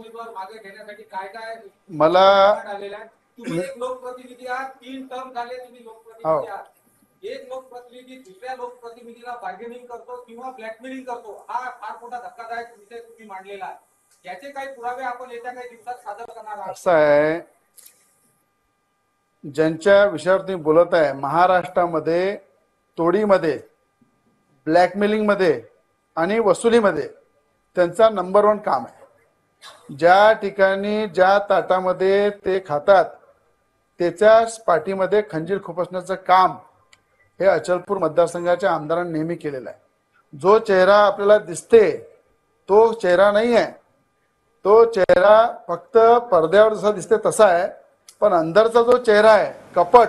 उमेदवार मागे घेण्यासाठी काय काय मला आलेला आहे? तुम्ही एक लोकप्रतिनिधी आहात, 3 टर्म झाले तुम्ही लोकप्रतिनिधी हो आहात. एक लोकप्रतिनिधी दुसऱ्या लोकप्रतिनिधीला बार्गेनिंग करतो किंवा ब्लॅकमेलिंग करतो, हा फार मोठा धक्कादायक विषय तुम्ही मांडलेला आहे. याचे काही पुरावे आपण येत्या काही दिवसात सादर करणार आहात. असं आहे, ज्यांच्या विषयावर तुम्ही बोलत आहे महाराष्ट्रामध्ये तोडीमध्ये, ब्लॅकमेलिंगमध्ये आणि वसुलीमध्ये त्यांचा नंबर 1 काम आहे. ज्या ठिकाणी ज्या ताटामध्ये ते खातात त्याच्याच पाठीमध्ये खंजीर खुपसण्याचं काम हे अचलपूर मतदारसंघाच्या आमदारांनी नेहमी केलेलं आहे. जो चेहरा आपल्याला दिसते तो चेहरा नाही आहे, तो चेहरा फक्त पडद्यावर जसा दिसते तसा आहे, पण अंदरचा जो चेहरा आहे कपट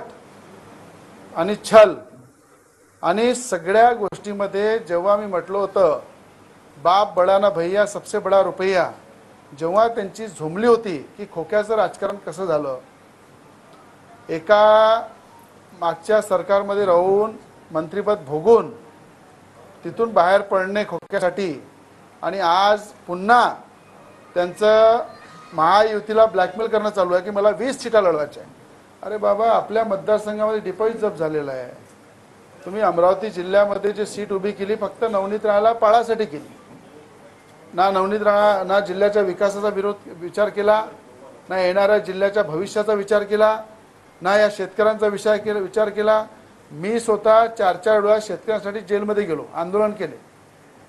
आणि छल आणि सगळ्या गोष्टीमध्ये जेव्हा मी म्हटलं होतं बाप बडा ना भैया सबसे बडा रुपया, जेव्हा त्यांची झोंबली होती की खोक्याचं राजकारण कसं झालं, एका मागच्या सरकारमध्ये राहून मंत्रिपद भोगून तिथून बाहेर पडणे खोक्यासाठी आणि आज पुन्हा त्यांचं महायुतीला ब्लॅकमेल करणं चालू आहे की मला 20 सीटा लढवायच्या आहे. अरे बाबा, आपल्या मतदारसंघामध्ये डिपॉझिट जप्त झालेला आहे. तुम्ही अमरावती जिल्ह्यामध्ये जी सीट उभी केली फक्त नवनीत राणाला पाळासाठी केली. ना नवनीत राणा ना जिल्ह्याच्या विकासाचा विचार केला, ना येणाऱ्या जिल्ह्याच्या भविष्याचा विचार केला, ना या शेतकऱ्यांचा विचार केला. मी स्वतः 4-4 वेळा शेतकऱ्यांसाठी जेलमध्ये गेलो, आंदोलन केले.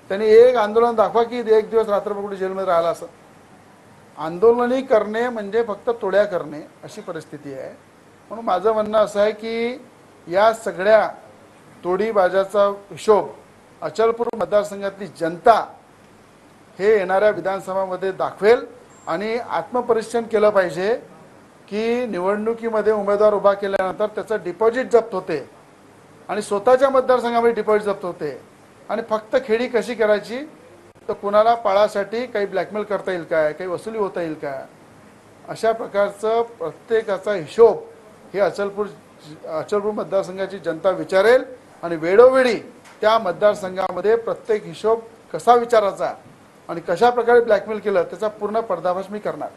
त्यांनी एक आंदोलन दाखवा की एक दिवस रात्रभर कुठे जेलमध्ये राहिला असं. आंदोलनही करणे म्हणजे फक्त तोड्या करणे अशी परिस्थिती आहे. म्हणून माझं म्हणणं असं आहे की या सगळ्या तोडीबाजाचा हिशोब अचलपूर मतदारसंघातली जनता हे येणाऱ्या विधानसभामध्ये दाखवेल आणि आत्मपरीक्षण केलं पाहिजे की निवडणुकीमध्ये उमेदवार उभा केल्यानंतर त्याचं डिपॉझिट जप्त होते आणि स्वतःच्या मतदारसंघामध्ये डिपॉझिट जप्त होते आणि फक्त खेडी कशी करायची, तर कुणाला पाळासाठी काही ब्लॅकमेल करता येईल काय, काही वसुली होता येईल का, अशा प्रकारचं प्रत्येकाचा हिशोब हे अचलपूर मतदारसंघाची जनता विचारेल आणि वेळोवेळी त्या मतदारसंघामध्ये प्रत्येक हिशोब कसा विचारायचा आणि कशा प्रकारे ब्लॅकमेल केलं त्याचा पूर्ण पर्दाफाश मी करणार.